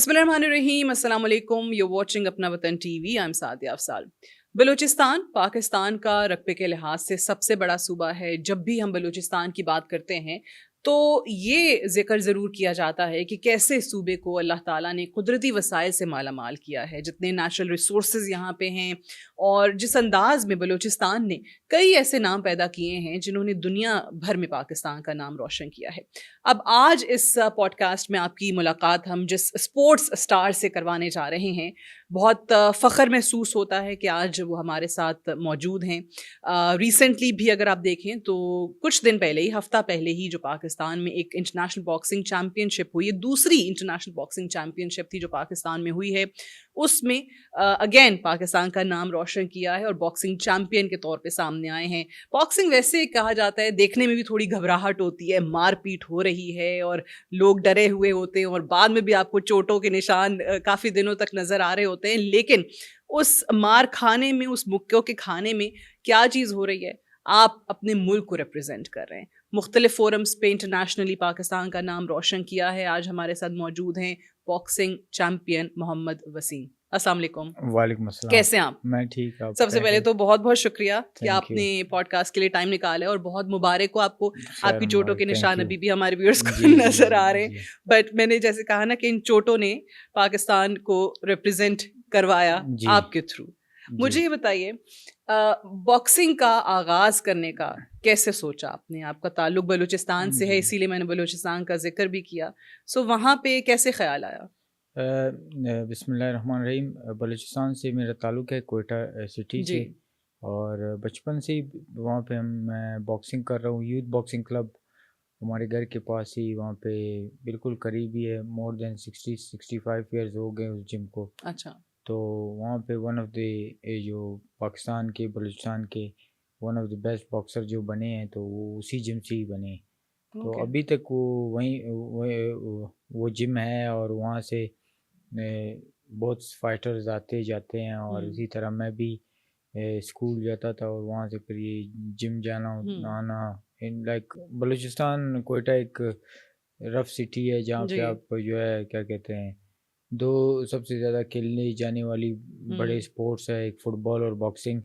बिस्मिल्लाहिर्रहमानिर्रहीम, अस्सलाम वालेकुम। You watching Apna Watan TV. I am Sadia Afsal. Balochistan Pakistan का रकबे के लिहाज से सबसे बड़ा सूबा है। जब भी हम बलूचिस्तान की बात करते हैं तो ये जिक्र ज़रूर किया जाता है कि कैसे सूबे को अल्लाह ताला ने कुदरती वसाइल से माला माल किया है, जितने नेचुरल रिसोर्सेज यहाँ पे हैं और जिस अंदाज में बलूचिस्तान ने कई ऐसे नाम पैदा किए हैं जिन्होंने दुनिया भर में पाकिस्तान का नाम रोशन किया है। अब आज इस पॉडकास्ट में आपकी मुलाकात हम जिस स्पोर्ट्स स्टार से करवाने जा रहे हैं, बहुत फ़ख्र महसूस होता है कि आज वो हमारे साथ मौजूद हैं। रिसेंटली भी अगर आप देखें तो कुछ दिन पहले ही, हफ्ता पहले ही, जो पाकिस्तान में एक इंटरनेशनल बॉक्सिंग चैम्पियनशिप हुई है, दूसरी इंटरनेशनल बॉक्सिंग चैम्पियनशिप थी जो पाकिस्तान में हुई है, उसमें अगेन पाकिस्तान का नाम रोशन किया है और बॉक्सिंग चैम्पियन के तौर पे सामने आए हैं। बॉक्सिंग वैसे कहा जाता है देखने में भी थोड़ी घबराहट होती है, मारपीट हो रही है और लोग डरे हुए होते हैं और बाद में भी आपको चोटों के निशान काफ़ी दिनों तक नज़र आ रहे होते हैं, लेकिन उस मार खाने में, उस मुक्कों के खाने में क्या चीज़ हो रही है? आप अपने मुल्क को रिप्रेजेंट कर रहे हैं। मुख्तलिफ फोरम्स पे इंटरनेशनली पाकिस्तान का नाम रोशन किया है। आज हमारे साथ मौजूद हैं बॉक्सिंग चैम्पियन मोहम्मद वसीम। अस्सलाम वालेकुम। वालेकुम अस्सलाम। कैसे हैं आप? मैं ठीक। आप सबसे पहले तो बहुत बहुत शुक्रिया कि थैंक आपने पॉडकास्ट के लिए टाइम निकाला है और बहुत मुबारक हो आपको। खैर आपकी चोटों के मुबारक। निशान थैंक अभी भी हमारे व्यूअर्स को जी जी नजर आ जी रहे हैं, जी बट मैंने जैसे कहा ना कि इन चोटों ने पाकिस्तान को रिप्रेजेंट करवाया जी आपके थ्रू। जी। मुझे ये बताइए, बॉक्सिंग का आगाज करने का कैसे सोचा आपने? आपका ताल्लुक बलूचिस्तान से है, जी इसीलिए मैंने बलूचिस्तान का जिक्र भी किया। सो वहाँ पे कैसे ख्याल आया? बिस्मिल्लाहिर्रहमानिर्रहीम। बलूचिस्तान से मेरा ताल्लुक़ है, कोयटा सिटी जी। से। और बचपन से ही वहाँ पे मैं बॉक्सिंग कर रहा हूँ। यूथ बॉक्सिंग क्लब हमारे घर के पास ही वहाँ पे बिल्कुल करीब ही है। मोर देन 60-65 ईयर्स हो गए उस जिम को। अच्छा। तो वहाँ पे वन ऑफ द जो पाकिस्तान के, बलूचिस्तान के one of the best boxer जो बने हैं, तो वो उसी जिम से ही बने हैं। तो ओके। अभी तक वो वहीं वो जिम है और वहाँ से बहुत फाइटर्स आते जाते हैं। और हम्म। इसी तरह मैं भी स्कूल जाता था और वहाँ से फिर ये जिम जाना हम्म। आना। इन लाइक बलूचिस्तान कोयटा एक रफ सिटी है जहाँ जी। पे आप जो है क्या कहते हैं, दो सबसे ज़्यादा खेलने जाने वाली बड़े हम्म। स्पोर्ट्स है, एक फ़ुटबॉल और बॉक्सिंग।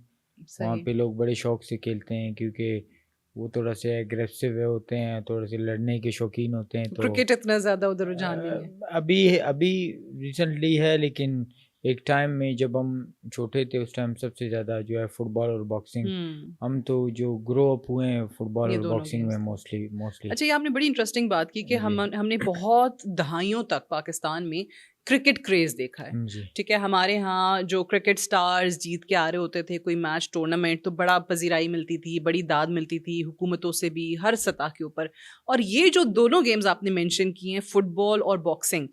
वहाँ सही। पे लोग बड़े शौक से खेलते हैं क्योंकि वो थोड़ा से एग्रेसिव होते हैं, थोड़े से लड़ने के शौकीन होते हैं। तो क्रिकेट इतना ज़्यादा उधर रुझान नहीं है। अभी अभी रिसेंटली है, लेकिन एक टाइम में जब हम छोटे थे उस टाइम सबसे ज़्यादा जो है फुटबॉल और बॉक्सिंग। हुँ, हम तो जो ग्रो अप हुए हैं फुटबॉल ये और दोनों बॉक्सिंग में गेम्स थे। Mostly mostly. अच्छा, ये आपने बड़ी इंटरेस्टिंग बात की कि जी हमने बहुत दहाइयों तक पाकिस्तान में क्रिकेट क्रेज़ देखा है। जी ठीक है? हमारे यहाँ जो क्रिकेट स्टार्स जीत के आ रहे होते थे कोई मैच, टूर्नामेंट, तो बड़ा पज़ीराई मिलती थी, बड़ी दाद मिलती थी हुकूमतों से भी, हर सतह के ऊपर। और ये जो दोनों गेम्स आपने मेंशन किए हैं, फुटबॉल और बॉक्सिंग,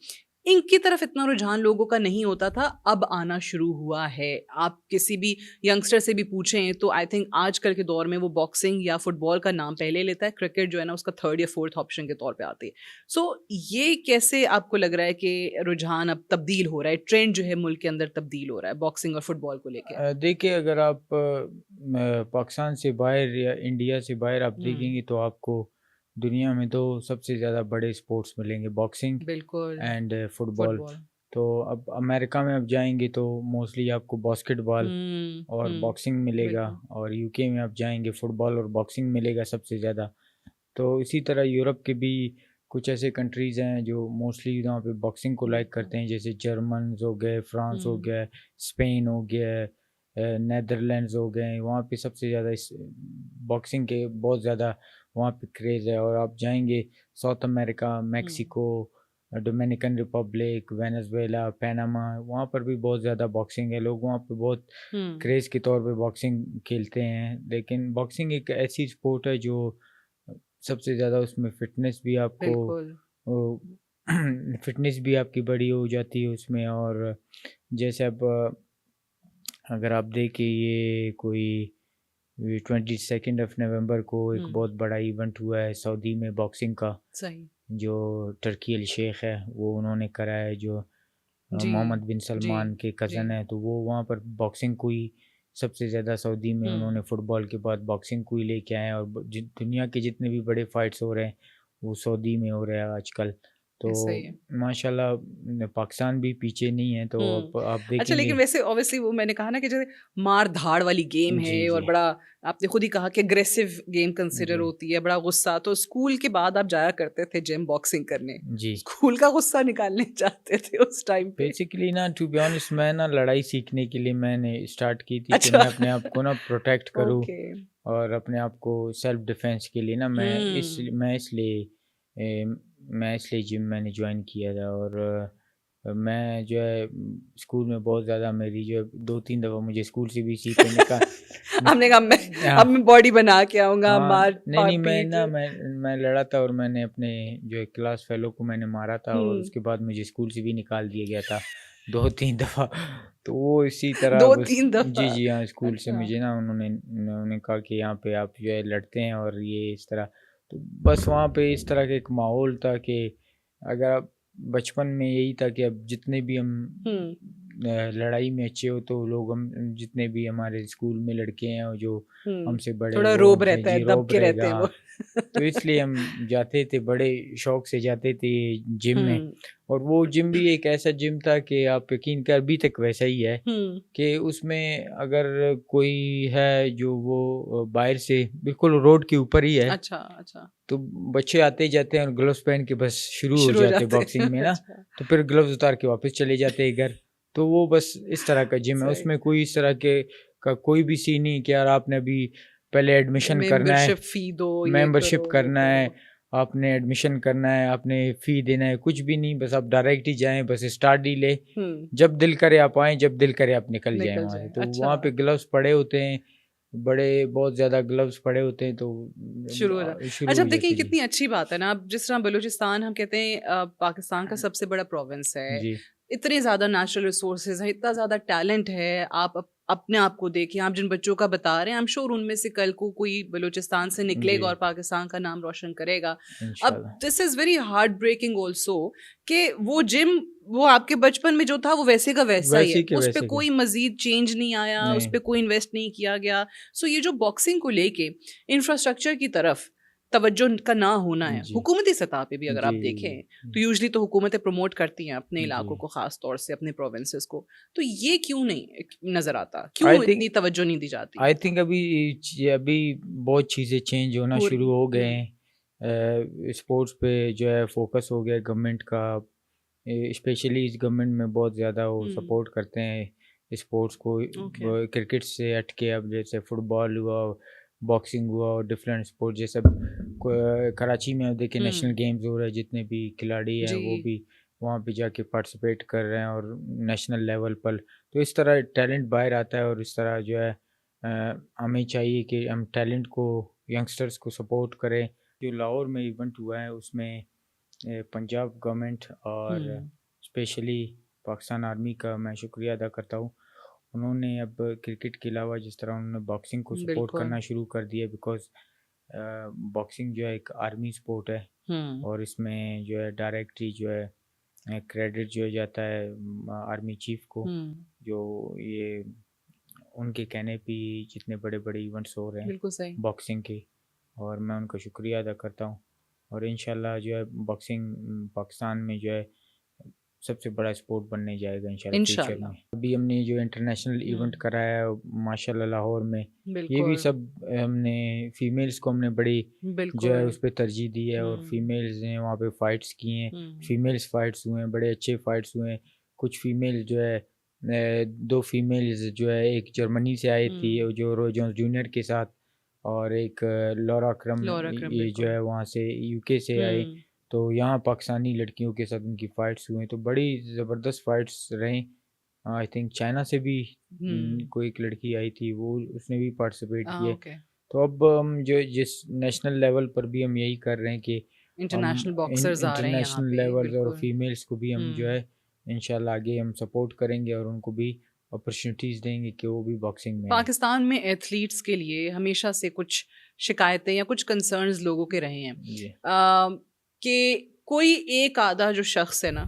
इनकी तरफ इतना रुझान लोगों का नहीं होता था, अब आना शुरू हुआ है। आप किसी भी यंगस्टर से भी पूछें तो आई थिंक आजकल के दौर में वो बॉक्सिंग या फुटबॉल का नाम पहले लेता है, क्रिकेट जो है ना उसका थर्ड या फोर्थ ऑप्शन के तौर पे आती है। सो ये कैसे आपको लग रहा है कि रुझान अब तब्दील हो रहा है, ट्रेंड जो है मुल्क के अंदर तब्दील हो रहा है बॉक्सिंग और फुटबॉल को लेके? देखिए, अगर आप पाकिस्तान से बाहर या इंडिया से बाहर आप हम्म। देखेंगे तो आपको दुनिया में दो सबसे ज़्यादा बड़े स्पोर्ट्स मिलेंगे, बॉक्सिंग बिल्कुल। And football. फुटबॉल। तो अब अमेरिका में आप जाएंगे तो मोस्टली आपको बास्केटबॉल और बॉक्सिंग मिलेगा। बिल्कुल। और यूके में आप जाएंगे फुटबॉल और बॉक्सिंग मिलेगा सबसे ज़्यादा। तो इसी तरह यूरोप के भी कुछ ऐसे कंट्रीज़ हैं जो मोस्टली वहाँ पे बॉक्सिंग को लाइक बिल्कुल। करते हैं, जैसे जर्मन्स हो गए, फ्रांस हो हम्म। गया, स्पेन हो गया, नेदरलैंड्स हो गए। वहाँ पे सबसे ज़्यादा इस बॉक्सिंग के बहुत ज़्यादा वहाँ पे क्रेज़ है। और आप जाएंगे साउथ अमेरिका, हम्म। Mexico, Dominican Republic, Venezuela, Panama, वहाँ पर भी बहुत ज़्यादा बॉक्सिंग है। लोग वहाँ पे बहुत हम्म। क्रेज़ के तौर पे बॉक्सिंग खेलते हैं। लेकिन बॉक्सिंग एक ऐसी स्पोर्ट है जो सबसे ज़्यादा उसमें फ़िटनेस भी आपको बिल्कुल। ओ, फ़िटनेस भी आपकी बड़ी हो जाती है उसमें। और जैसे अब अगर आप देखें, ये कोई 22 नवंबर को एक हम्म। बहुत बड़ा इवेंट हुआ है सऊदी में बॉक्सिंग का, सही। जो टर्की अल शेख है वो उन्होंने करा है, जो जी। मोहम्मद बिन जी। सलमान के जी। कज़न है। तो वो वहाँ पर बॉक्सिंग को ही सबसे ज़्यादा सऊदी में हम्म। उन्होंने फुटबॉल के बाद बॉक्सिंग को ही लेके आए हैं। और दुनिया के जितने भी बड़े फाइट्स हो रहे हैं वो सऊदी में हो रहे हैं आजकल। तो सही है। माशाल्लाह पाकिस्तान भी पीछे नहीं है, तो हुँ। आप अच्छा, देखेंगे। लेकिन वैसे ऑब्वियसली वो मैंने कहा ना कि जैसे मार-धाड़ वाली गेम जी, है और जी। बड़ा आपने खुद ही कहा कि एग्रेसिव गेम कंसिडर जी, होती है, बड़ा गुस्सा, तो स्कूल के बाद आप जाया करते थे जिम बॉक्सिंग करने। जी। स्कूल का गुस्सा निकालने जाते थे उस टाइम पे? बेसिकली ना, टू बी ऑनेस्ट, मैं ना लड़ाई सीखने के लिए मैंने स्टार्ट की थी कि अच्छा। मैं अपने आप को ना प्रोटेक्ट करूँ, ओके। और अपने आप को सेल्फ डिफेंस के लिए ना हुँ। मैं इसलिए जिम मैंने ज्वाइन किया था। और मैं जो है स्कूल में बहुत ज़्यादा, मेरी जो है 2-3 दफ़ा मुझे स्कूल से भी सी पे हमने कहा मैं हाँ, अब मैं बॉडी बना के आऊँगा, हाँ, मार नहीं, पा नहीं, पीट। मैं लड़ा था, और मैंने अपने जो है क्लास फेलो को मैंने मारा था, और हुँ। उसके बाद मुझे स्कूल से भी निकाल दिया गया था 2-3 दफ़ा। तो वो इसी तरह बस। 2-3 दफ़ा। जी, जी, हाँ, स्कूल से अच्छा। मुझे ना उन्होंने कहा कि यहाँ पे आप जो है लड़ते हैं, और ये इस तरह। तो बस वहाँ पे इस तरह का एक माहौल था कि अगर आप बचपन में यही था कि अब जितने भी हम हुँ। लड़ाई में अच्छे हो, तो लोग हम जितने भी हमारे स्कूल में लड़के हैं, और जो हुँ। हमसे बड़े, थोड़ा वो रोब हमसे रहता है, जी दब रोब के रहते रहेगा, हैं वो। हाँ। तो इसलिए हम जाते थे, बड़े शौक से जाते थे जिम में। हुँ। और वो जिम भी एक ऐसा जिम था कि आप यकीन कर, अभी तक वैसा ही है हुँ। कि उसमें अगर कोई है जो वो बाहर से बिल्कुल रोड के ऊपर ही है, अच्छा, अच्छा। तो बच्चे आते जाते हैं और ग्लव्स पहन के बस शुरू हो शुरू हो जाते हैं जाते हैं। बॉक्सिंग में ना। अच्छा। तो फिर ग्लव्स उतार के वापस चले जाते हैं घर। तो वो बस इस तरह का जिम है, सही। उसमें कोई इस तरह के का कोई भी सीन नहीं कि यार आपने अभी पहले एडमिशन करना है, मेंबरशिप फ़ी दो, ये मेंबरशिप करो, वो करना है, करो। आपने एडमिशन करना है, आपने फ़ी देना है, कुछ भी नहीं, बस आप डायरेक्ट ही जाएँ, बस स्टार्ट ही लें। हुँ। जब दिल करे आप आएँ, जब दिल करे आप निकल जाएँ निकल वहाँ से। जाए। तो अच्छा, वहाँ पे ग्लव्स पड़े होते हैं, बड़े बहुत ज़्यादा ग्लव्स पड़े होते हैं, तो शुरू हो जा शुरू अच्छा, हो अब देखिए जाती है। जी। कितनी अच्छी बात है ना, अब जिस तरह बलूचिस्तान हम कहते हैं पाकिस्तान का सबसे बड़ा प्रोविंस है। जी। इतने ज़्यादा नेचुरल रिसोर्सेज़ हैं, इतना ज़्यादा टैलेंट है, आप अपने आप को देखिए, आप जिन बच्चों का बता रहे हैं, आई एम श्योर उनमें से कल को कोई बलूचिस्तान से जी, निकलेगा और पाकिस्तान का नाम रोशन करेगा। अब इंशाल्लाह। This is very heart breaking also कि वो जिम, वो आपके बचपन में जो था वो वैसे का वैसा ही है। उस पे वैसे के कोई मज़ीद चेंज नहीं आया, उस नहीं। पे कोई इन्वेस्ट नहीं किया गया। सो ये जो बॉक्सिंग को लेके इंफ्रास्ट्रक्चर की तरफ तवज्जो का ना होना है, जी। हुकूमती सतह पे भी अगर जी, आप जी, देखें, जी। तो यूजुअली तो हुकूमतें प्रमोट करती हैं अपने जी। इलाकों को, ख़ास तौर से अपने प्रोविंसेस को। तो ये क्यों नहीं नज़र आता? आई क्यों थिंक इतनी तवज्जो नहीं दी जाती? अभी बहुत चीज़ें चेंज होना हो रही शुरू हैं। हो गए हुँ। हैं। स्पोर्ट्स पे जो है फ़ोकस हो गया गवर्नमेंट का। स्पेशली इस गवर्नमेंट में बहुत ज़्यादा वो हुँ। सपोर्ट करते हैं स्पोर्ट्स को। ओके। क्रिकेट से हट के अब जैसे फुटबॉल हुआ, बॉक्सिंग हुआ, और डिफरेंट स्पोर्ट जैसे कराची में अब देखिए नेशनल हुँ। गेम्स हो रहे हैं, जितने भी खिलाड़ी हैं जी। वो भी वहाँ पे जाके पार्टिसिपेट कर रहे हैं, और नेशनल लेवल पर। तो इस तरह टैलेंट बाहर आता है, और इस तरह जो है हमें चाहिए कि हम टैलेंट को, यंगस्टर्स को सपोर्ट करें। जो लाहौर में इवेंट हुआ है उसमें पंजाब गवर्नमेंट और हुँ। स्पेशली पाकिस्तान आर्मी का मैं शुक्रिया अदा करता हूँ। उन्होंने अब क्रिकेट के अलावा जिस तरह उन्होंने बॉक्सिंग को सपोर्ट बिल्कुल। करना शुरू कर दिया, बिकॉज़ बॉक्सिंग जो है एक आर्मी स्पोर्ट है, हुँ। और इसमें जो है डायरेक्ट ही जो है क्रेडिट जो है जाता है आर्मी चीफ को, हुँ। जो ये उनके कहने पे ही जितने बड़े-बड़े इवेंट्स हो रहे हैं बिल्कुल सही। बॉक्सिंग के, और मैं उनका शुक्रिया अदा करता हूँ। और इंशाल्लाह जो है बॉक्सिंग पाकिस्तान में जो है सबसे बड़ा स्पोर्ट बनने जाएगा इंशाल्लाह फ्यूचर इंशाल्लाह। में। अभी हमने जो इंटरनेशनल इवेंट हुँ। कराया है माशाल्लाह लाहौर में, ये भी बिल्कुल, सब हमने फीमेल्स को हमने बड़ी जो है बिल्कुल। उस पे तरजीह दी है, और हुँ। फीमेल्स ने वहाँ पे फाइट्स की हैं। हुँ। फीमेल्स फाइट्स हुए हैं, बड़े अच्छे फाइट्स हुए हैं। कुछ फीमेल जो है 2 फीमेल्स जो है, एक जर्मनी से आई थी हुँ। जो रोय जोन्स जूनियर के साथ, और एक लौरा अकरम, लौरा अकरम, ये जो बिल्कुल। है वहाँ से यूके से आई। हुँ। तो यहाँ पाकिस्तानी लड़कियों के साथ उनकी फ़ाइट्स हुई, तो बड़ी ज़बरदस्त फ़ाइट्स रहीं। आई थिंक चाइना से भी हुँ। कोई एक लड़की आई थी, वो उसने भी पार्टिसिपेट किए। ओके। तो अब हम जो जिस नेशनल लेवल पर भी हम यही कर रहे हैं कि हम इंटरनेशनल बॉक्सर्स आ रहे हैं यहाँ इंटरनेशनल पे, लेवल्स और बिल्कुल। फीमेल्स को भी हम जो हुँ। है इंशाल्लाह आगे हम सपोर्ट करेंगे, और उनको भी अपॉर्चुनिटीज़ देंगे कि वो भी बॉक्सिंग में आए। पाकिस्तान में एथलीट्स के लिए हमेशा से कुछ शिकायतें या कुछ कंसर्न्स लोगों के रहे हैं जी। कि कोई एक आधा जो शख्स है ना,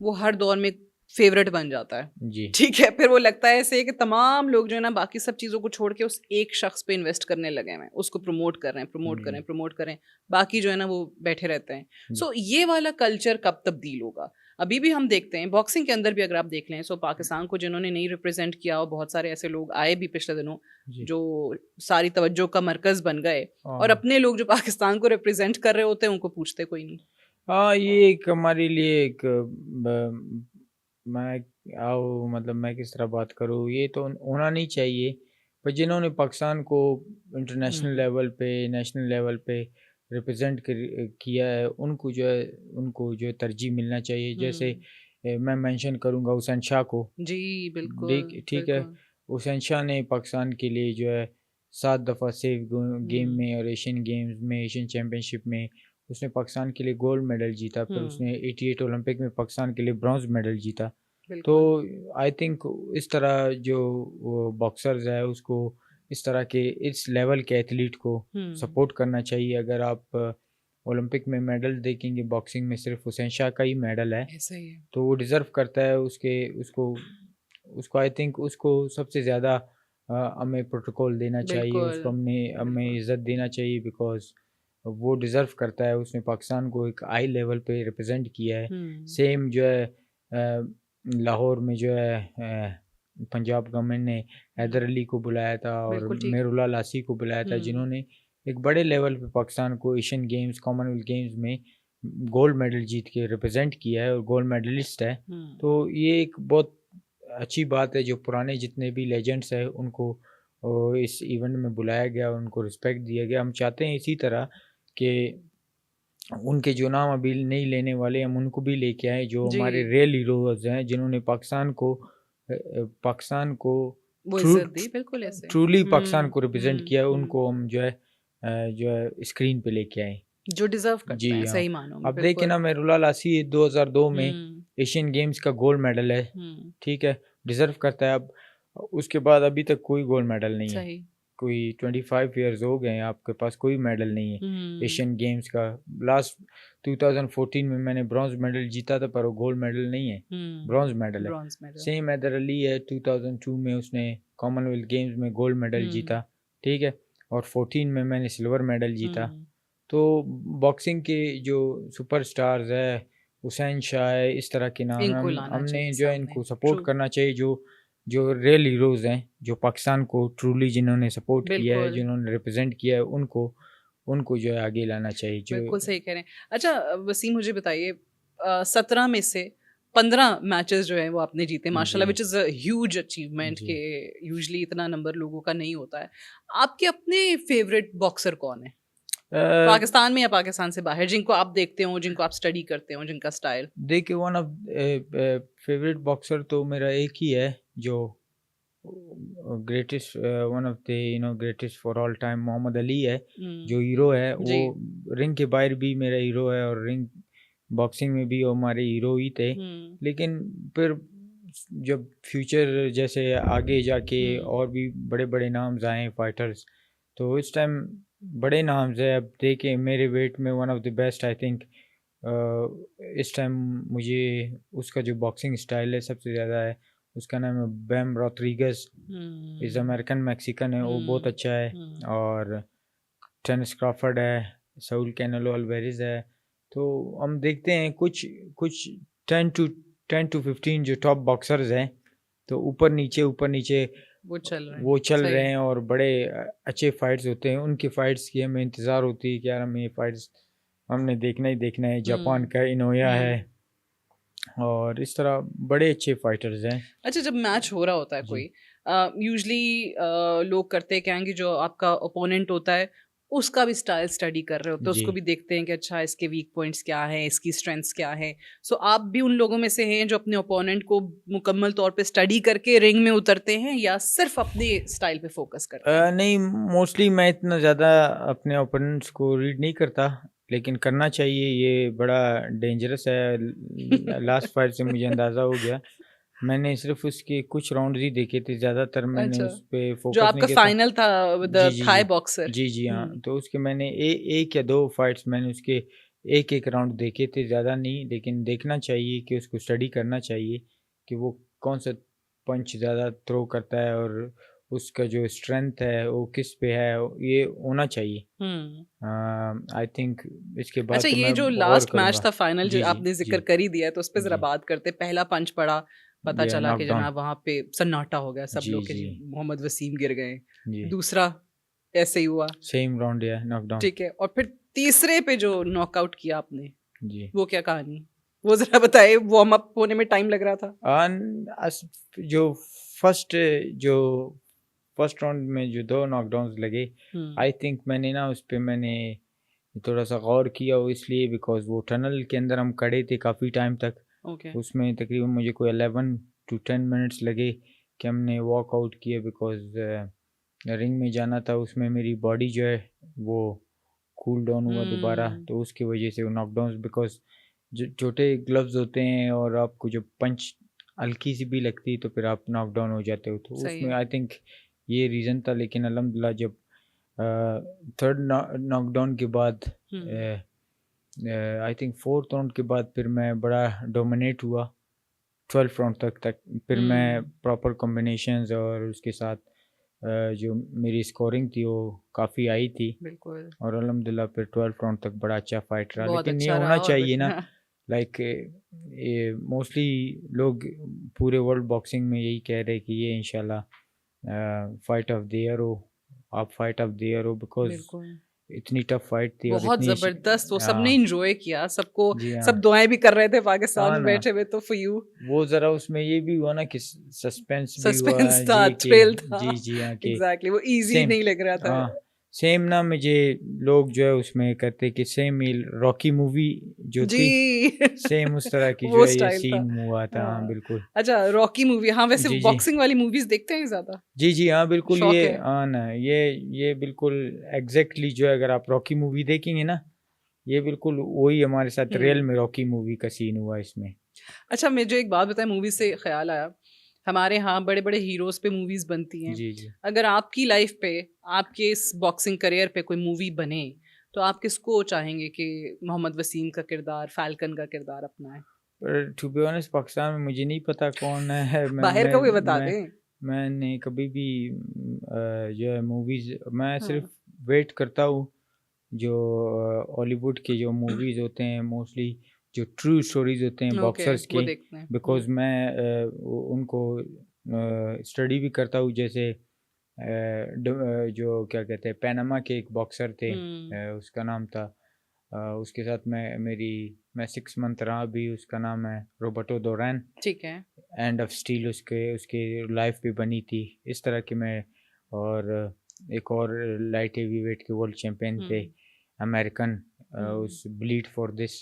वो हर दौर में फेवरेट बन जाता है। जी ठीक है, फिर वो लगता है ऐसे कि तमाम लोग जो है ना बाकी सब चीज़ों को छोड़ के उस एक शख्स पे इन्वेस्ट करने लगे हुए हैं, उसको प्रमोट कर रहे हैं, प्रमोट कर रहे हैं, प्रमोट कर रहे हैं, बाकी जो है ना वो बैठे रहते हैं। जी सो ये वाला कल्चर कब तब्दील होगा? अभी भी हम देखते हैं बॉक्सिंग के अंदर भी अगर आप देख लें, सो पाकिस्तान को जिन्होंने नहीं रिप्रेजेंट किया और बहुत सारे ऐसे लोग आए भी पिछले दिनों जी जो सारी तवज्जो का मरकज़ बन गए, और हाँ अपने लोग जो पाकिस्तान को रिप्रेजेंट कर रहे होते हैं उनको पूछते कोई नहीं। हाँ, ये एक हमारे लिए एक मैं आओ मतलब मैं किस तरह बात करूँ, ये तो होना नहीं चाहिए। पर जिन्होंने पाकिस्तान को इंटरनेशनल हुँ, लेवल पे, नेशनल लेवल पे रिप्रेजेंट किया है, उनको जो है तरजीह मिलना चाहिए। जैसे हुँ। मैं मेंशन करूँगा हुसैन शाह को। जी, बिल्कुल, देख ठीक है, बिल्कुल। हुसैन शाह ने पाकिस्तान के लिए जो है 7 दफ़ा सेफ गेम हुँ, में और एशियन गेम्स में, एशियन चैम्पियनशिप में उसने पाकिस्तान के लिए गोल्ड मेडल जीता। फिर हुँ, उसने 88 ओलंपिक में पाकिस्तान के लिए ब्रॉन्ज़ मेडल जीता। तो बिल्कुल। आई थिंक इस तरह जो वो बॉक्सर्स है उसको इस तरह के इस लेवल के एथलीट को हुँ, सपोर्ट करना चाहिए। अगर आप ओलंपिक में मेडल देखेंगे बॉक्सिंग में सिर्फ हुसैन शाह का ही मेडल है, ऐसा ही है। तो वो डिज़र्व करता है उसके उसको उसको आई थिंक उसको सबसे ज़्यादा हमें प्रोटोकॉल देना चाहिए, बिल्कुल, उसको हमें बिल्कुल। इज़्ज़त देना चाहिए बिकॉज़ वो डिज़र्व करता है। उसने पाकिस्तान को एक हाई लेवल पे रिप्रेज़ेंट किया है। हुँ, सेम जो है लाहौर में जो है पंजाब गवर्नमेंट ने हुँ, हैदर अली को बुलाया था और बिल्कुल ठीक। मेहरुल्लाह लासी को बुलाया था, हुँ, जिन्होंने एक बड़े लेवल पे पाकिस्तान को एशियन गेम्स, कॉमनवेल्थ गेम्स में गोल्ड मेडल जीत के रिप्रेज़ेंट किया है और गोल्ड मेडलिस्ट है। हुँ, तो ये एक बहुत अच्छी बात है जो पुराने जितने भी लेजेंड्स हैं उनको इस इवेंट में बुलाया गया, उनको रिस्पेक्ट दिया गया। हम चाहते हैं इसी तरह कि उनके जो नाम अभी नहीं लेने वाले हम उनको भी लेके आएँ, जो जी, हमारे रियल हीरोज़ हैं जिन्होंने पाकिस्तान को वो ट्रू इज़्ज़त दी, बिल्कुल ऐसे। ट्रूली पाकिस्तान हुँ, को रिप्रेज़ेंट हुँ, किया है, हुँ, उनको हम जो है स्क्रीन पे लेके आएँ। जो डिज़र्व करते हैं, जी हाँ। सही मानों में, अब देखिए बिल्कुल। ना मेहरुल्लाह लासी 2002 में हुँ, एशियन गेम्स का गोल्ड मेडल है, हुँ, ठीक है? डिज़र्व करता है। अब उसके बाद अभी तक कोई गोल्ड मेडल नहीं है। सही। कोई 25 इयर्स हो गए हैं, आपके पास कोई मेडल नहीं है हुँ, एशियन गेम्स का। लास्ट 2014 में मैंने ब्रॉन्ज़ मेडल जीता था पर वो गोल्ड मेडल नहीं है, हुँ, ब्रॉन्ज़ मेडल है। Bronze medal. Same Haider Ali है, 2002 में उसने कॉमनवेल्थ गेम्स में गोल्ड मेडल हुँ, जीता, ठीक है? और 14 में मैंने सिल्वर मेडल जीता। हुँ, तो बॉक्सिंग के जो सुपरस्टार्स है, हुसैन शाह है, इस तरह के नाम हैं, इनको हम लाना हमने चाहिए जो है सामने। इनको ट्रू, सपोर्ट करना चाहिए, जो जो रियल हीरोज़ हैं, जो पाकिस्तान को ट्रूली जिन्होंने सपोर्ट किया है, बिल्कुल। जिन्होंने रिप्रेज़ेंट किया है, उनको उनको जो है आगे लाना चाहिए। बिल्कुल जो सही कह रहे हैं। अच्छा वसीम मुझे बताइए 17 में से 15 मैचेस जो हैं वो आपने जीते जी, माशाल्लाह which is a huge achievement ji. के यूजुअली इतना नंबर लोगों का नहीं होता है। आपके अपने फेवरेट बॉक्सर कौन है? अ, पाकिस्तान में या पाकिस्तान से बाहर जिनको आप देखते हो, जिनको आप स्टडी करते हो, जिनका स्टाइल? देखिए वन ऑफ फेवरेट बॉक्सर तो मेरा एक ही है जो greatest one of the greatest for all time Muhammad Ali है, हुँ, जो हीरो है वो जी। रिंग के बाहर भी मेरा हीरो है और रिंग बॉक्सिंग में भी वो हमारे हीरो ही थे। हुँ, लेकिन फिर जब फ्यूचर जैसे आगे जाके हुँ, और भी बड़े बड़े नाम्स आए फाइटर्स, तो इस टाइम बड़े नाम्स है। अब देखिए मेरे वेट में one of the best I think इस टाइम मुझे उसका जो बॉक्सिंग स्टाइल है सबसे ज़्यादा है, उसका नाम है बैम रॉड्रिगज़, इज़ हुँ, अमेरिकन मैक्सिकन है, वो बहुत हुँ, अच्छा है। हुँ। और टेनिस क्रॉफर्ड है, साउल कैनेलो अल्वेरेज़ है। तो हम देखते हैं कुछ कुछ 10 टू 10 टू 15 जो टॉप बॉक्सर्स हैं, तो ऊपर नीचे वो चल रहे हैं, वो चल रहे सही। हैं और बड़े अच्छे फाइट्स होते हैं। उनकी फाइट्स की हमें इंतज़ार होती है कि यार हमें ये फाइट्स हमने देखना ही देखना है। जापान हुँ, का इनोया है हुँ। और इस तरह बड़े अच्छे फाइटर्स हैं। अच्छा जब मैच हो रहा होता है जी, कोई यूजुअली लोग करते क्या हैं कि जो आपका ओपोनेंट होता है उसका भी स्टाइल स्टडी कर रहे होते हैं जी। उसको भी देखते हैं कि अच्छा इसके वीक पॉइंट्स क्या हैं इसकी स्ट्रेंथ्स क्या है सो आप भी उन लोगों में से हैं जो अपने ओपोनेंट को मुकम्मल तौर पे स्टडी करके रिंग में उतरते हैं या सिर्फ अपने स्टाइल पे फोकस करते हैं नहीं मोस्टली मैं इतना ज़्यादा अपने ओपोनेंट्स को रीड नहीं करता, लेकिन करना चाहिए, ये बड़ा डेंजरस है। लास्ट फाइट से मुझे अंदाज़ा हो गया। मैंने सिर्फ़ उसके कुछ राउंड्स ही देखे थे, ज़्यादातर मैंने अच्छा उस पे जो फ़ोकस नहीं आपका किया था। फाइनल था with ji, ji, Thai ji. Boxer ji, ji, हाँ, हम्म तो उसके मैंने 1 या 2 फाइट्स मैंने उसके 1-1 राउंड देखे थे, ज़्यादा नहीं, लेकिन देखना चाहिए कि उसको स्टडी करना चाहिए कि वो कौन सा पंच ज़्यादा थ्रो करता है और उसका जो स्ट्रेंथ है वो किस पे है, ये होना चाहिए। आई थिंक इसके बाद अच्छा, तो ये मैं जो गौर लास्ट मैच करूँगा। था फाइनल जो जी, जी, आपने ज़िक्र जी, कर ही दिया है, तो उस पे ज़रा जी। बात करते हैं। पहला पंच पड़ा, पता ये चला कि नॉकडाउन। जनाब वहाँ पे सन्नाटा हो गया, सब जी, लोग कि जी, जी मोहम्मद वसीम गिर गए। जी। दूसरा ऐसे ही हुआ, सेम राउंड या नॉकडाउन। ठीक है। और फिर तीसरे पे जो नॉकआउट किया आपने, जी। वो क्या कहानी? वो ज़रा बताइए, वार्म अप होने में टाइम लग रहा था? अस जो फर्स्ट जो फर्स्ट राउंड में जो 2 नॉकडाउन्स लगे, हुँ, आई थिंक मैंने थोड़ा-सा गौर किया वो इसलिए बिकॉज़ वो टनल के अंदर हम खड़े थे काफ़ी टाइम तक। ओके। उसमें तकरीबन मुझे कोई 11 टू 10 मिनट्स लगे कि हमने वॉकआउट किया बिकॉज़ रिंग में जाना था। उसमें मेरी बॉडी जो है वो कूल डाउन हुआ दोबारा, हुँ, तो उसकी वजह से वो नॉकडाउन्स बिकॉज़ जो छोटे ग्लव्स होते हैं और आपको जब पंच हल्की सी भी लगती है तो फिर आप नॉकडाउन हो जाते हो, तो सही उसमें है। आई थिंक ये रीज़न था। लेकिन अल्हम्दुलिल्लाह जब थर्ड नॉकडाउन के बाद हुँ, आई थिंक फोर्थ राउंड के बाद फिर मैं बड़ा डोमिनेट हुआ 12th राउंड तक फिर मैं हुँ, प्रॉपर कॉम्बिनेशंस और उसके साथ जो मेरी स्कोरिंग थी वो काफ़ी आई थी बिल्कुल। और अल्हम्दुलिल्लाह फिर 12th राउंड तक बड़ा अच्छा फाइट रहा। बहुत लेकिन ये अच्छा रहा होना और चाहिए ना, बढ़िया। लाइक ये मोस्टली लोग पूरे वर्ल्ड बॉक्सिंग में यही कह रहे हैं कि ये इंशाल्लाह फाइट ऑफ द ईयर हो, आप फाइट ऑफ द ईयर हो बिकॉज़ बिल्कुल। इतनी टफ फाइट थी और बहुत इतनी ज़बरदस्त, वो सबने हाँ, एन्जॉय किया, सबको जी हाँ। सब दुआएँ भी कर रहे थे पाकिस्तान हाँ में ना, बैठे हुए, तो फॉर यू वो ज़रा उसमें ये भी हुआ ना कि सस्पेंस भी हुआ सस्पेंस था, जी कि थ्रिल था। जी हाँ कि एग्ज़ैक्टली, वो ईज़ी सेम नहीं लग रहा था। हाँ, सेम ना मुझे लोग जो है उसमें कहते कि सेम ही रॉकी मूवी जो जी। थी, सेम उस तरह की जो वो है ये स्टाइल था। सीन हुआ था। हाँ, हाँ। बिल्कुल। अच्छा, रॉकी मूवी, हाँ, वैसे जी, जी। बॉक्सिंग वाली मूवीज़ देखते हैं ज़्यादा? जी, जी, हाँ, बिल्कुल शौक ये है? हाँ ना, ये बिल्कुल एग्ज़ैक्टली जो है अगर आप रॉकी मूवी देखेंगे ना, ये बिल्कुल वही हमारे साथ रियल हुँ। में रॉकी मूवी का सीन हुआ इसमें। अच्छा, मुझे एक बात बताएँ, मूवी से ख़्याल आया, हमारे यहाँ बड़े-बड़े हीरोज़ पे मूवीज़ बनती हैं। जी, जी। अगर आपकी लाइफ़ पे, आपके इस बॉक्सिंग करियर पे कोई मूवी बने, तो आप किसको चाहेंगे कि मोहम्मद वसीम का किरदार, फ़ाल्कन का किरदार अपनाएँ? पर टू बी ऑनेस्ट पाकिस्तान में मुझे नहीं पता कौन है। बाहर का कोई बता दें। मैंने कभी भी जो है मूवीज़ मैं सिर्फ़ हाँ। वेट करता हूँ जो हॉलीवुड के जो मूवीज़ होते हैं मोस्टली जो ट्रू स्टोरीज़ होते हैं ओके, बॉक्सर्स वो के, देखते हैं। बिकॉज़ मैं उनको स्टडी भी करता हूँ। जैसे जो क्या कहते हैं पनामा के एक बॉक्सर थे, हुँ, उसका नाम था उसके साथ मैं 6 मंथ रहा भी, उसका नाम है रोबर्टो डोरान। ठीक है। एंड ऑफ स्टील उसके उसकी लाइफ भी बनी थी इस तरह की। मैं और एक और लाइट हेवीवेट के वर्ल्ड चैंपियन थे हुँ, अमेरिकन, हुँ, उस ब्लीड फॉर दिस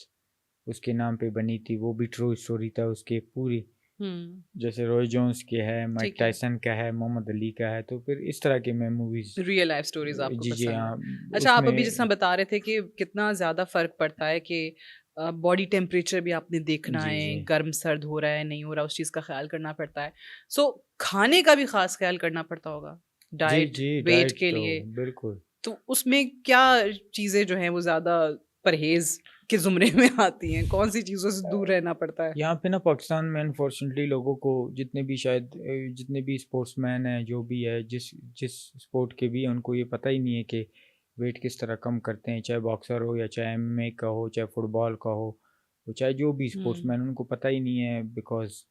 उसके नाम पे बनी थी, वो भी ट्रू स्टोरी था उसकी पूरी। हुँ, जैसे रॉय जोन्स के है, माइक ठीक है। टायसन का है, मोहम्मद अली का है, तो फिर इस तरह की मैं मूवीज़ रियल लाइफ़ स्टोरीज़ आपको जी, जी पसंद है। हाँ, अच्छा, आप अभी जिस तरह उसमें बता रहे थे कि कितना ज़्यादा फ़र्क पड़ता है कि बॉडी टेम्परेचर भी आपने देखना जी, जी। है, गर्म-सर्द हो रहा है, नहीं हो रहा, उस चीज़ का ख़्याल करना पड़ता है। सो खाने का भी ख़ास ख़्याल करना पड़ता होगा, जी, डाइट, जी, वेट डाइट के तो लिए। बिल्कुल। तो उसमें क्या चीज़ें जो हैं वो ज़्यादा परहेज़ के ज़ुमरे में आती हैं? कौन-सी चीज़ों से दूर रहना पड़ता है? यहाँ पे ना पाकिस्तान में अनफॉर्चुनेटली लोगों को जितने भी स्पोर्ट्समैन हैं जो भी है जिस जिस स्पोर्ट के भी हैं उनको ये पता ही नहीं है कि वेट किस तरह कम करते हैं, चाहे बॉक्सर हो या चाहे एमएमए का हो, चाहे फुटबॉल का हो, तो चाहे जो भी हुँ, स्पोर्ट्समैन उनको पता ही नहीं है। बिकॉज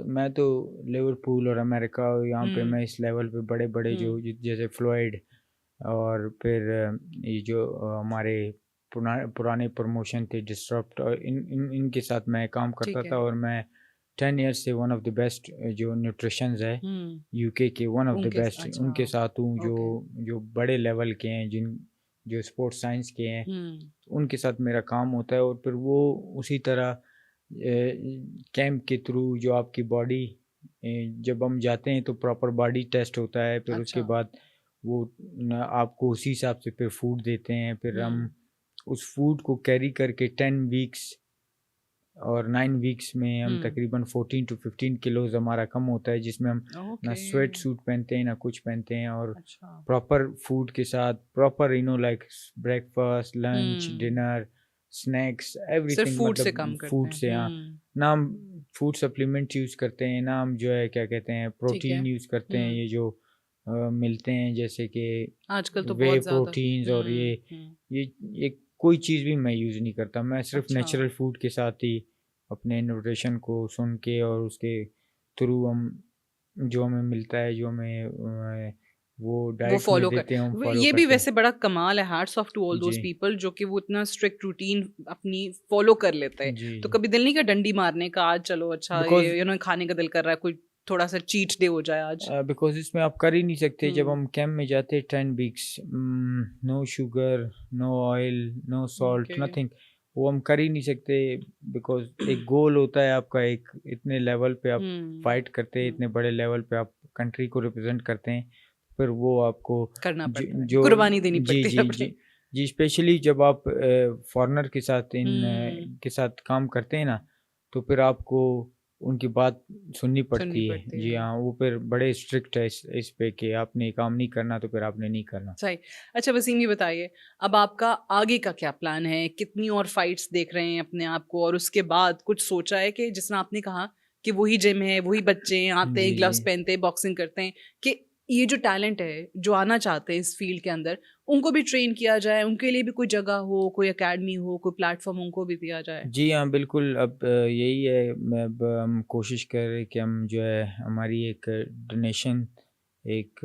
मैं तो लिवरपूल और अमेरिका यहाँ पे हुँ, मैं इस लेवल पे बड़े बड़े जो हुँ, जैसे फ्लॉयड और फिर ये जो हमारे पुराने प्रमोशन थे डिस्टर्ब्ड और इनके साथ मैं काम करता ठीक था है। और मैं 10 ईयर्स से वन ऑफ द बेस्ट जो न्यूट्रिशंस है हुँ, यूके के वन ऑफ द उनके स बेस्ट अच्छा, उनके साथ हूँ जो ओके। जो बड़े लेवल के हैं जो स्पोर्ट्स साइंस के हैं, हुँ, उनके साथ मेरा काम होता है। और फिर वो उसी तरह कैंप के थ्रू जो आपकी बॉडी जब हम जाते हैं तो प्रॉपर बॉडी टेस्ट होता है, फिर उसके अच्छा। बाद वो आपको उसी हिसाब से फिर फूड देते हैं, फिर हम हुँ, उस फूड को कैरी करके 10 वीक्स और 9 वीक्स में हम हुँ, तकरीबन 14 टू 15 किलोज हमारा कम होता है, जिसमें हम ना ओके, स्वेट सूट पहनते हैं ना कुछ पहनते हैं और अच्छा। प्रॉपर फूड के साथ प्रॉपर लाइक ब्रेकफास्ट लंच हुँ, डिनर स्नैक्स सिर्फ एवरीथिंग, फूड से मतलब कम करते फूड हैं। से, हाँ। ना हम फूड सप्लीमेंट यूज़ करते हैं, ना हम जो है क्या कहते हैं ठीक है। प्रोटीन यूज़ करते हैं, ये जो मिलते हैं जैसे कि आजकल तो वे बहुत ज्यादा। प्रोटीन्स और ये कोई चीज़ भी मैं यूज़ नहीं करता। मैं सिर्फ अच्छा। नेचुरल फूड के साथ ही अपने न्यूट्रिशन को सुन के और उसके थ्रू हम जो हमें मिलता है, जो हमें वो वो डाइट में फॉलो कर देते हैं, हम फॉलो ये भी करते हैं। वैसे बड़ा कमाल है, hats off to all those जी, पीपल जो कि वो इतना स्ट्रिक्ट रूटीन अपनी फॉलो कर लेते हैं। जी, तो जी। कभी दिल नहीं का डंडी मारने का, आज चलो अच्छा बिकॉज़ ये खाने का दिल कर रहा है, कोई थोड़ा सा चीट डे हो जाए आज? बिकॉज़ इसमें आप कर ही नहीं सकते। जब हम्म। हम कैंप में जाते हैं 10 weeks, no sugar, no oil, no salt, okay. Nothing, वो हम कर ही नहीं सकते। बिकॉज़ एक गोल होता है आपका, एक इतने लेवल पे आप हम्म। फाइट करते हैं, इतने बड़े लेवल पे आप कंट्री को रिप्रेजेंट करते हैं, फिर वो आपको करना पड़ता है, जो कुर्बानी देनी जी, पड़ती है जी, अपनी। जी, जी, स्पेशली जब आप फॉरेनर के साथ हम्म। के साथ काम करते हैं ना, तो फिर आपको उनकी बात सुननी सुननी पड़ती है। पड़ती जी है। हाँ, वो फिर बड़े स्ट्रिक्ट है इस पे कि आपने ये काम नहीं करना तो फिर आपने नहीं करना। सही। अच्छा वसीम, ये बताइए, अब आपका आगे का क्या प्लान है? कितनी और फाइट्स देख रहे हैं अपने आप को? और उसके बाद कुछ सोचा है कि जिस तरह आपने कहा कि वही जिम है, वही बच्चे हैं, आते हैं, जी, जी। ग्लव्स पहनते हैं, बॉक्सिंग करते हैं, कि ये जो टैलेंट है, जो आना चाहते हैं इस फील्ड के अंदर, उनको भी ट्रेन किया जाए, उनके लिए भी कोई जगह हो, कोई अकेडमी हो, कोई प्लेटफॉर्म उनको भी दिया जाए? जी हाँ, बिल्कुल। अब यही है, मैं अब हम कोशिश कर रहे हैं कि हम जो है हमारी एक डोनेशन, एक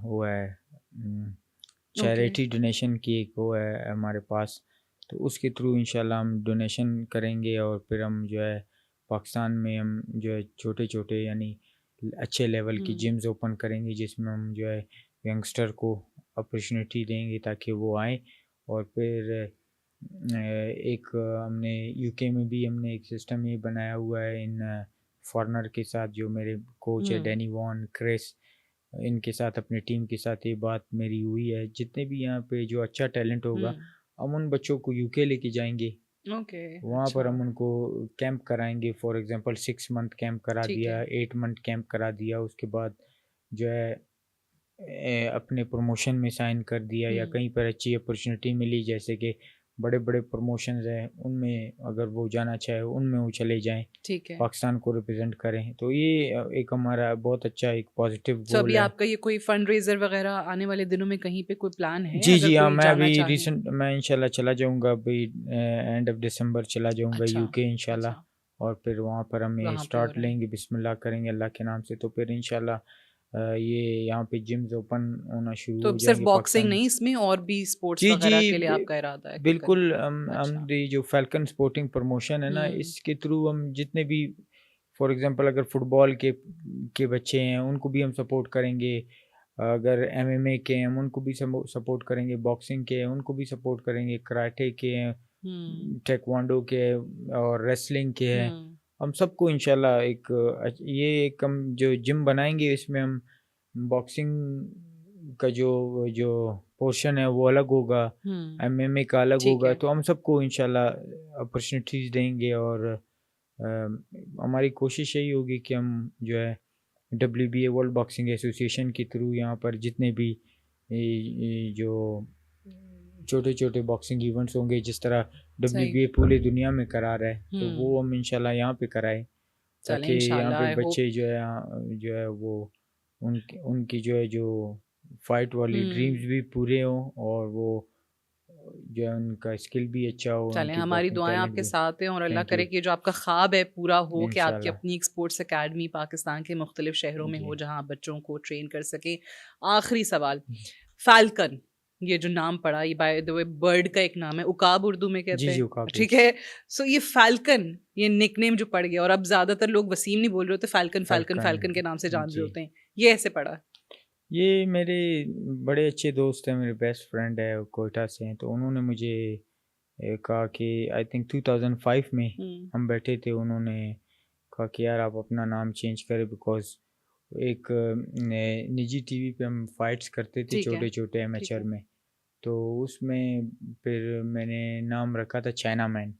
वो है, ओके। चैरिटी डोनेशन की एक वो है हमारे पास, तो उसके थ्रू इंशाल्लाह हम डोनेशन करेंगे और फिर हम जो है पाकिस्तान में हम जो है छोटे-छोटे यानी अच्छे लेवल की हम्म। जिम्स ओपन करेंगे, जिसमें हम जो है यंगस्टर को अपॉर्चुनिटी देंगे ताकि वो आएँ। और फिर एक हमने यूके में भी हमने एक सिस्टम ये बनाया हुआ है इन फॉरेनर के साथ, जो मेरे कोच है हम्म। डैनी वॉन, क्रिस, इनके साथ अपनी टीम के साथ ये बात मेरी हुई है। जितने भी यहाँ पे जो अच्छा टैलेंट होगा, हम्म। हम उन बच्चों को यूके लेके जाएँगे। ओके। वहाँ पर अच्छा। हम उनको कैंप कराएँगे, फॉर एग्ज़ाम्पल 6 मंथ कैंप करा ठीक दिया, है। 8 मंथ कैंप करा दिया, उसके बाद जो है अपने प्रमोशन में साइन कर दिया, या हम्म। कहीं पर अच्छी अपॉर्चुनिटी मिली जैसे कि बड़े-बड़े प्रमोशंस हैं, उनमें अगर वो जाना चाहे उनमें वो चले जाएँ, ठीक है। पाकिस्तान को रिप्रेज़ेंट करें। तो ये एक हमारा बहुत अच्छा एक पॉज़िटिव तो अभी गोल है। आपका ये कोई फंड रेजर वगैरह आने वाले दिनों में कहीं पे कोई प्लान है, जी, अगर जी, हाँ, कोई मैं जाना अभी चाहे? मैं इंशाल्लाह चला जाऊँगा अभी एंड ऑफ़ दिसंबर चला जाऊँगा अच्छा। यूके इंशाल्लाह। अच्छा। और फिर वहाँ पर हम ये वहां पे हो स्टार्ट रहा है। लेंगे, बिस्मिल्लाह करेंगे अल्लाह के नाम से, तो फिर इंशाल्लाह ये यहाँ पे जिम्स ओपन होना शुरू तो हो सिर्फ जाएँगे बॉक्सिंग पाकिस्तान में। नहीं, इसमें और भी स्पोर्ट्स जी, जी, वगैरह के लिए बि आपका इरादा है कुछ करने बिल्कुल। का? हम अच्छा। ये जो फ़ाल्कन स्पोर्टिंग प्रमोशन है ना, हम्म। इसके थ्रू हम जितने भी फॉर एग्ज़ाम्पल अगर फुटबॉल के बच्चे हैं, उनको भी हम सपोर्ट करेंगे। अगर एमएमए के हैं, हम उनको भी सपोर्ट करेंगे, बॉक्सिंग के हैं, उनको भी सपोर्ट करेंगे, कराटे के हैं, हम्म। ताइक्वांडो के हैं और रेसलिंग के हैं। हम्म। हम सबको इंशाल्लाह ये एक हम जो जिम बनाएँगे, इसमें हम बॉक्सिंग का जो जो पोर्शन है वो अलग होगा, हम्म। एमएमए का अलग ठीक होगा, है। तो हम सबको इंशाल्लाह अपॉर्चुनिटीज़ देंगे। और हमारी कोशिश यही होगी कि हम जो है डब्ल्यूबीए वर्ल्ड बॉक्सिंग एसोसिएशन के थ्रू यहाँ पर जितने भी ये जो छोटे-छोटे बॉक्सिंग इवेंट्स होंगे, जिस तरह सही। डब्ल्यूबीए पूरी दुनिया में करा रहा है, तो हम्म। वो हम इंशाल्लाह यहाँ पे कराएँ, चलें ताकि यहाँ इंशाल्लाह, पे आई होप। बच्चे जो है वो उनकी उनकी जो फाइट वाली ड्रीम्स हम्म। भी पूरे हों, और वो जो है उनका स्किल भी अच्छा हो, चलें, उनकी हमारी बॉक्सिंग दुआएं टैलेंट आपके भी। साथ हैं और अल्लाह थैंक करे यू। कि जो आपका ख्वाब है पूरा हो, कि आपकी इंशाल्लाह। अपनी एक स्पोर्ट्स अकेडमी पाकिस्तान के मुख्तलिफ शहरों में जी। हो जहां आप बच्चों को ट्रेन कर सकें। आखिरी सवाल, फाल्कन, ये जो नाम पड़ा, ये बाय द वे बर्ड का एक नाम है, उकाब उर्दू में जी, कहते जी, हैं, काफ़ी। ठीक है? सो ये फाल्कन, ये निकनेम जो पड़ गया, और अब ज्यादातर लोग वसीम नहीं बोल रहे होते, फाल्कन फाल्कन फ़ाल्कन। फाल्कन के नाम से जान रहे जी। होते हैं, ये ऐसे पड़ा? ये मेरे बड़े अच्छे दोस्त हैं, मेरे बेस्ट फ्रेंड है, कोयटा से हैं, तो उन्होंने मुझे कहा कि आई थिंक 2005 में हम्म। हम बैठे थे, उन्होंने कहा कि यार आप अपना नाम चेंज करें, बिकॉज़ एक निजी टीवी पे हम फाइट्स करते थे ठीक है। छोटे-छोटे ठीक एमेचर है। में, तो उसमें फिर मैंने नाम रखा था चाइना मैन।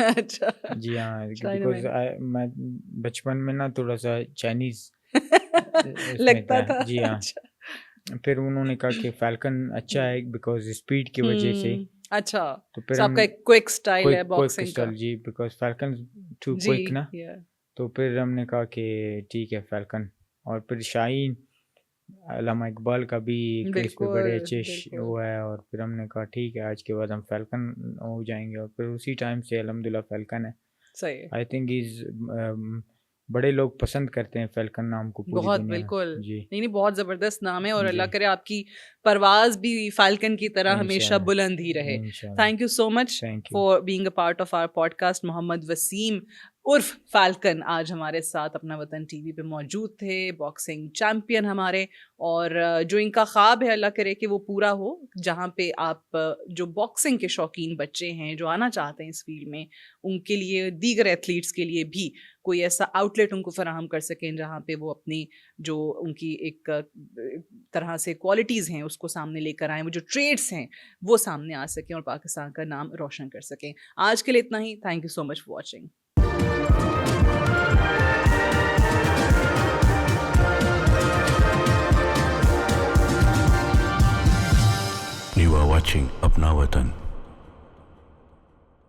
अच्छा। जी हाँ, चाइना बिकॉज़ मैन। मैं बचपन में ना थोड़ा-सा चाइनीज़ उसमें लगता था। था। जी हाँ। अच्छा। फिर उन्होंने कहा कि फ़ाल्कन अच्छा है बिकॉज़ स्पीड की वजह से, हुँ, अच्छा, तो फिर so हम आपका एक क्विक स्टाइल है क्विक क्विक बॉक्सिंग का। स्टाइल जी, बिकॉज फैल्कन टू जी, क्विक ना, या तो फिर हमने कहा कि ठीक है फैल्कन। और फिर शाहीन अल्लामा इकबाल का भी एक इस पे बिल्कुल, बड़े अच्छे बिल्कुल। वो है, और फिर हमने कहा ठीक है आज के बाद हम फैल्कन हो जाएंगे, और फिर उसी टाइम से अल्हम्दुलिल्लाह फैल्कन है। सही है। आई थिंक इज बड़े लोग पसंद करते हैं फैल्कन नाम को पूरी बहुत, दुनिया में। बिल्कुल। जी नहीं, नहीं, बहुत ज़बरदस्त नाम है और जी, अल्लाह करे आपकी परवाज़ भी फ़ाल्कन की तरह हमेशा इंशाल्लाह बुलंद ही रहे। इंशाल्लाह। Thank you so much thank you. For being a part of our podcast. Mohammad Waseem उर्फ़ फ़ाल्कन आज हमारे साथ अपना वतन टीवी पे मौजूद थे, बॉक्सिंग चैंपियन हमारे। और जो इनका ख़्वाब है अल्लाह करे कि वो पूरा हो, जहाँ पे आप जो बॉक्सिंग के शौकीन बच्चे हैं, जो आना चाहते हैं इस फ़ील्ड में, उनके लिए, दीगर एथलीट्स के लिए भी कोई ऐसा आउटलेट उनको फराहम कर सकें जहाँ पे वो अपनी जो उनकी एक तरह से क्वालिटीज़ हैं उसको सामने लेकर आएँ, वो जो ट्रेड्स हैं वो सामने आ सकें और पाकिस्तान का नाम रोशन कर सकें। आज के लिए इतना ही। Thank you so much for watching. You are watching Apna Watan.